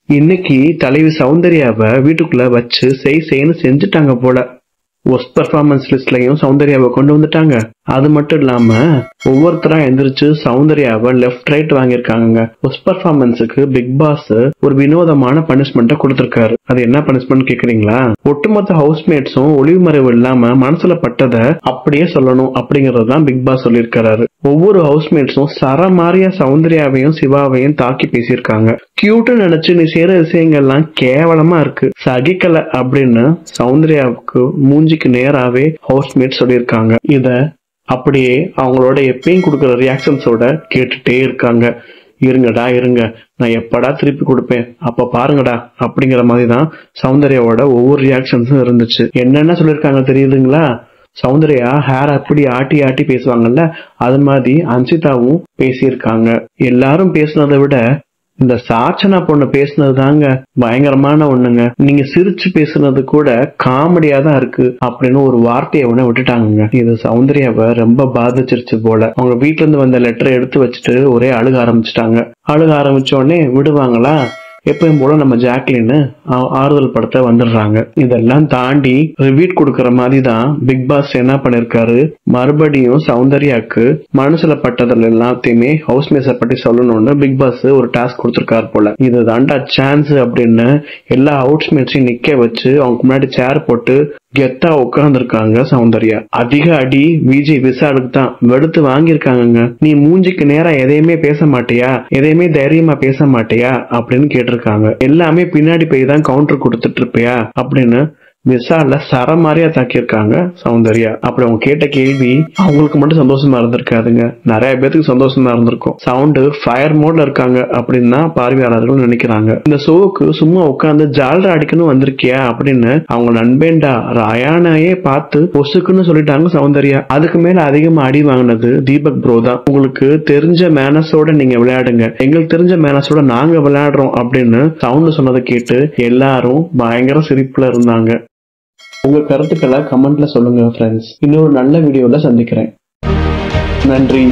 இன்னைக்கு தலைவி சௌந்தர்யாவை வீட்டுக்குள்ள வச்சு செய்ன்னு செஞ்சுட்டாங்க போல. ஒஸ்ட் பெர்ஃபார்மன்ஸ் லிஸ்ட்லயும் சௌந்தர்யாவை கொண்டு வந்துட்டாங்க. அது மட்டும் இல்லாம ஒவ்வொருத்தரா எந்திரிச்சு சௌந்தர்யாவை லெஃப்ட் ரைட் வாங்கியிருக்காங்க. ஒஸ்ட் பெர்ஃபார்மன்ஸுக்கு பிக் பாஸ் ஒரு வினோதமான பனிஷ்மெண்ட்டை கொடுத்திருக்காரு. அது என்ன பனிஷ்மெண்ட் கேக்குறீங்களா? ஒட்டுமொத்த ஹவுஸ்மேட்ஸும் ஒளிவு மறைவு இல்லாம மனசுல பட்டதை அப்படியே சொல்லணும் அப்படிங்கறதுதான் பிக் பாஸ் சொல்லியிருக்காரு. ஒவ்வொரு ஹவுஸ்மேட்ஸும் சரமாரியா சௌந்தர்யாவையும் சிவாவையும் தாக்கி பேசியிருக்காங்க. கியூட்டு நினைச்சு நீ செய்யற விஷயங்கள்லாம் கேவலமா இருக்கு, சகிக்கல அப்படின்னு சௌந்தர்யாவுக்கு மூஞ்சிக்கு நேராவே ஹவுஸ்மேட் சொல்லியிருக்காங்க. இத அப்படியே அவங்களோட எப்பயும் கொடுக்கற ரியாக்ஷன்ஸோட கேட்டுட்டே இருக்காங்க. இருங்கடா இருங்க, நான் எப்படா திருப்பி கொடுப்பேன், அப்ப பாருங்கடா அப்படிங்கிற மாதிரிதான் சௌந்தர்யாவோட ஒவ்வொரு ரியாக்ஷன்ஸும் இருந்துச்சு. என்னென்ன சொல்லியிருக்காங்க தெரியுதுங்களா? சௌந்தர்யா ஹேர் அப்படி ஆட்டி ஆட்டி பேசுவாங்கல்ல, அது மாதிரி அன்சிதாவும் பேசியிருக்காங்க. எல்லாரும் பேசுனதை விட இந்த சாச்சனா பொண்ணு பேசுனது தாங்க பயங்கரமான ஒண்ணுங்க. நீங்க சிரிச்சு பேசுனது கூட காமெடியா தான் இருக்கு அப்படின்னு ஒரு வார்த்தையை ஒண்ணு விட்டுட்டாங்க. இது சௌந்தர்யாவை ரொம்ப பாதிச்சிருச்சு போல. அவங்க வீட்டுல இருந்து வந்த லெட்டரை எடுத்து வச்சுட்டு ஒரே அழுக ஆரம்பிச்சுட்டாங்க. அழுக ஆரம்பிச்ச உடனே விடுவாங்களா? எப்பயும் போல நம்ம ஜாக்லின் ஆறுதல் படுத்த வந்துடுறாங்க. இதெல்லாம் தாண்டி ரிவீட் கொடுக்கற மாதிரி தான் பிக் பாஸ் என்ன பண்ணிருக்காரு, மறுபடியும் சௌந்தர்யாக்கு மனசுல பட்டதுல எல்லாத்தையுமே ஹவுஸ்மேட்ஸ பத்தி சொல்லணும்னு பிக் பாஸ் ஒரு டாஸ்க் கொடுத்திருக்காரு போல. இது தாண்டா சான்ஸ் அப்படின்னு எல்லா ஹவுஸ்மேட்ஸையும் நிக்க வச்சு அவங்க முன்னாடி சேர் போட்டு கெத்தா உட்கார்ந்து இருக்காங்க சௌந்தர்யா. அதிக அடி விஜய் விசாலுக்கு தான் வெடுத்து வாங்கியிருக்காங்க. நீ மூஞ்சிக்கு நேரா எதையுமே பேச மாட்டியா, எதையுமே தைரியமா பேச மாட்டியா அப்படின்னு கேட்டிருக்காங்க. எல்லாமே பின்னாடி போய் தான் கவுண்டர் கொடுத்துட்டு இருப்பியா அப்படின்னு விசால சரமாரியா தாக்கியிருக்காங்க சௌந்தர்யா. அப்படி அவங்க கேட்ட கேள்வி அவங்களுக்கு மட்டும் சந்தோஷமா இருந்திருக்காதுங்க, நிறைய பேருக்கு சந்தோஷமா இருந்திருக்கும். சவுண்டு ஃபயர் மோட்ல இருக்காங்க அப்படின்னு தான் பார்வையாளர்கள் நினைக்கிறாங்க. இந்த ஷோவுக்கு சும்மா உட்காந்து ஜாலரா அடிக்கணும் வந்திருக்கியா அப்படின்னு அவங்க நண்பேண்டா ராயானையே பார்த்து பொசுக்குன்னு சொல்லிட்டாங்க சௌந்தர்யா. அதுக்கு மேல அதிகமா அடி வாங்கினது தீபக் ப்ரோ தான். உங்களுக்கு தெரிஞ்ச மேனஸோட நீங்க விளையாடுங்க, எங்களுக்கு தெரிஞ்ச மேனஸோட நாங்க விளையாடுறோம் அப்படின்னு சவுண்ட் சொன்னதை கேட்டு எல்லாரும் பயங்கர சிரிப்புல இருந்தாங்க. உங்க கருத்துக்களை கமெண்ட்ல சொல்லுங்க ஃப்ரெண்ட்ஸ். இன்னொரு நல்ல வீடியோல சந்திக்கிறேன். நன்றி.